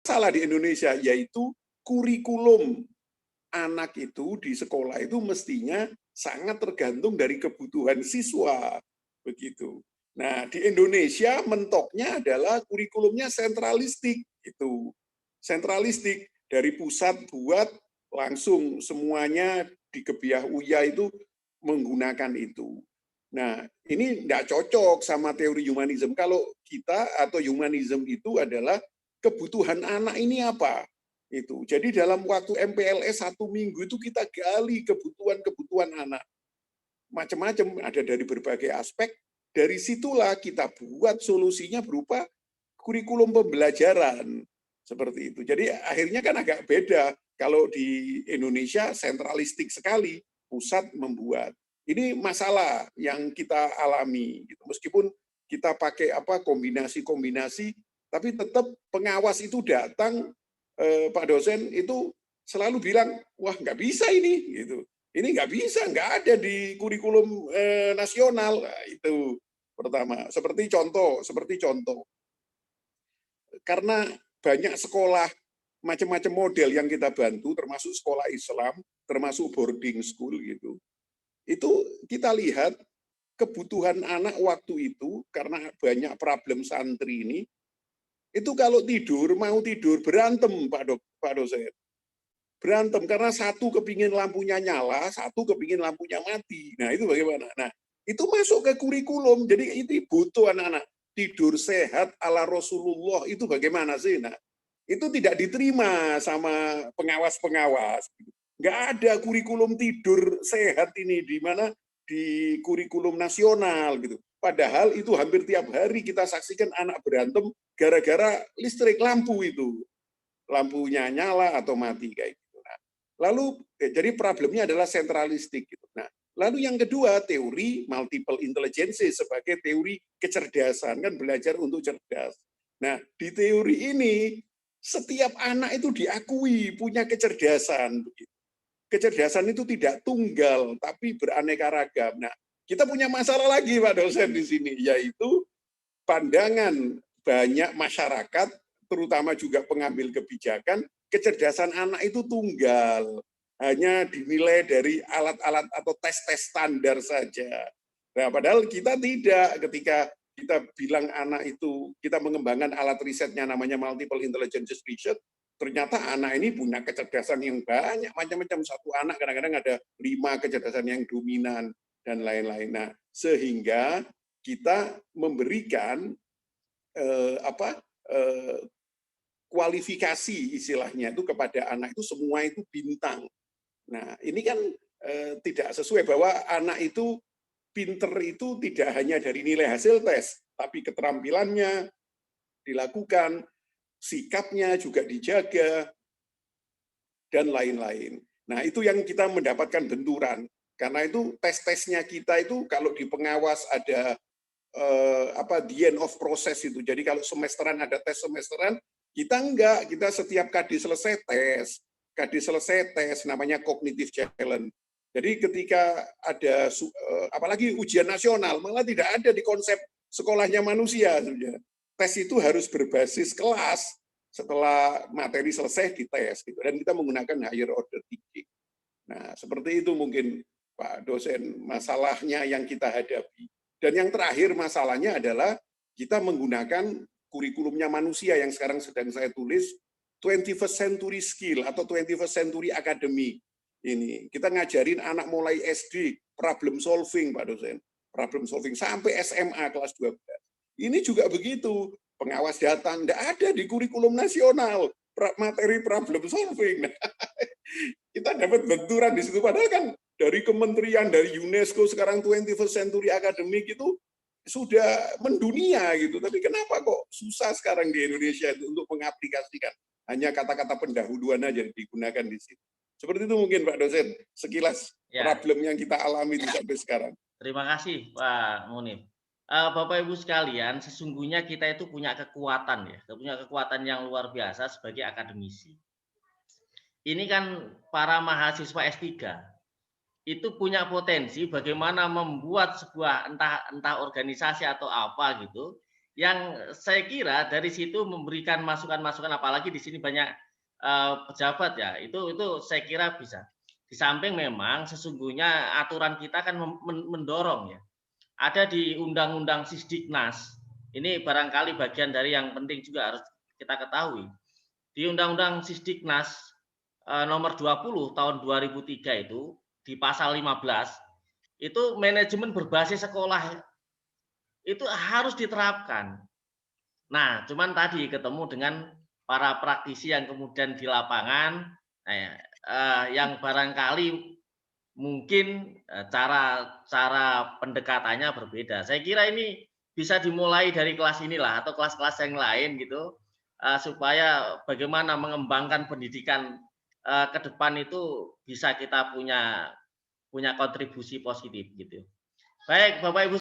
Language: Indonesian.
masalah di Indonesia, yaitu kurikulum anak itu di sekolah itu mestinya sangat tergantung dari kebutuhan siswa, begitu. Nah, di Indonesia mentoknya adalah kurikulumnya sentralistik, itu sentralistik dari pusat buat langsung semuanya di Gebiah Uya itu menggunakan itu. Nah, ini tidak cocok sama teori humanism. Kalau kita atau humanism itu adalah kebutuhan anak ini apa? Itu. Jadi dalam waktu MPLS 1 minggu itu kita gali kebutuhan-kebutuhan anak. Macam-macam, ada dari berbagai aspek. Dari situlah kita buat solusinya berupa kurikulum pembelajaran. Seperti itu. Jadi akhirnya kan agak beda. Kalau di Indonesia sentralistik sekali, pusat membuat. Ini masalah yang kita alami. Meskipun kita pakai kombinasi-kombinasi, tapi tetap pengawas itu datang, Pak dosen itu selalu bilang, wah nggak bisa ini, gitu. Ini nggak bisa, nggak ada di kurikulum nasional. Nah, itu pertama. Seperti contoh, karena banyak sekolah macam-macam model yang kita bantu, termasuk sekolah Islam, termasuk boarding school gitu. Itu kita lihat kebutuhan anak waktu itu karena banyak problem santri ini, itu kalau tidur mau tidur berantem Pak dosen. Berantem karena satu kepingin lampunya nyala, satu kepingin lampunya mati. Nah, itu bagaimana? Nah, itu masuk ke kurikulum. Jadi itu butuh anak-anak tidur sehat ala Rasulullah itu bagaimana sih? Nah, itu tidak diterima sama pengawas-pengawas. Nggak ada kurikulum tidur sehat ini di mana di kurikulum nasional gitu. Padahal itu hampir tiap hari kita saksikan anak berantem gara-gara listrik lampu itu. Lampunya nyala atau mati kayak gitu. Nah, lalu jadi problemnya adalah sentralistik gitu. Nah, lalu yang kedua teori multiple intelligence sebagai teori kecerdasan, kan belajar untuk cerdas. Nah, di teori ini setiap anak itu diakui punya kecerdasan begitu. Kecerdasan itu tidak tunggal tapi beraneka ragam. Nah, kita punya masalah lagi Pak dosen di sini, yaitu pandangan banyak masyarakat, terutama juga pengambil kebijakan, kecerdasan anak itu tunggal, hanya dinilai dari alat-alat atau tes-tes standar saja. Nah, padahal kita tidak, ketika kita bilang anak itu, kita mengembangkan alat risetnya namanya multiple intelligence research, ternyata anak ini punya kecerdasan yang banyak, macam-macam. Satu anak kadang-kadang ada 5 kecerdasan yang dominan, dan lain-lain. Nah, sehingga kita memberikan kualifikasi istilahnya itu kepada anak itu semua itu bintang. Nah, ini kan tidak sesuai bahwa anak itu pinter itu tidak hanya dari nilai hasil tes, tapi keterampilannya dilakukan, sikapnya juga dijaga, dan lain-lain. Nah, itu yang kita mendapatkan benturan. Karena itu tes-tesnya kita itu kalau di pengawas ada the end of process itu. Jadi kalau semesteran ada tes semesteran, kita enggak, kita setiap KD selesai tes namanya cognitive challenge. Jadi ketika ada apalagi ujian nasional, malah tidak ada di konsep sekolahnya manusia sebenarnya. Tes itu harus berbasis kelas. Setelah materi selesai dites gitu, dan kita menggunakan higher order teaching. Nah, seperti itu mungkin Pak dosen masalahnya yang kita hadapi. Dan yang terakhir masalahnya adalah kita menggunakan kurikulumnya manusia yang sekarang sedang saya tulis, 21st century skill atau 21st century academy. Ini kita ngajarin anak mulai SD problem solving Pak dosen. Problem solving sampai SMA kelas 12. Ini juga begitu. Pengawas datang, tidak ada di kurikulum nasional materi problem solving. Kita dapat benturan di situ. Padahal kan dari kementerian, dari UNESCO sekarang 21st Century Academic itu sudah mendunia gitu. Tapi kenapa kok susah sekarang di Indonesia itu untuk mengaplikasikan? Hanya kata-kata pendahuluan aja digunakan di situ. Seperti itu mungkin Pak dosen, sekilas problem yang kita alami sampai sekarang. Terima kasih Pak Munif. Bapak Ibu sekalian, sesungguhnya kita itu punya kekuatan ya, punya kekuatan yang luar biasa sebagai akademisi. Ini kan para mahasiswa S3 itu punya potensi bagaimana membuat sebuah entah organisasi atau apa gitu yang saya kira dari situ memberikan masukan-masukan, apalagi di sini banyak pejabat ya, itu saya kira bisa. Di samping memang sesungguhnya aturan kita kan mendorong ya. Ada di Undang-Undang Sisdiknas, ini barangkali bagian dari yang penting juga harus kita ketahui. Di Undang-Undang Sisdiknas nomor 20 tahun 2003 itu di pasal 15 itu manajemen berbasis sekolah itu harus diterapkan. Nah, cuman tadi ketemu dengan para praktisi yang kemudian di lapangan, yang barangkali mungkin cara pendekatannya berbeda. Saya kira ini bisa dimulai dari kelas inilah atau kelas-kelas yang lain gitu, supaya bagaimana mengembangkan pendidikan ke depan itu bisa kita punya kontribusi positif gitu. Baik, Bapak Ibu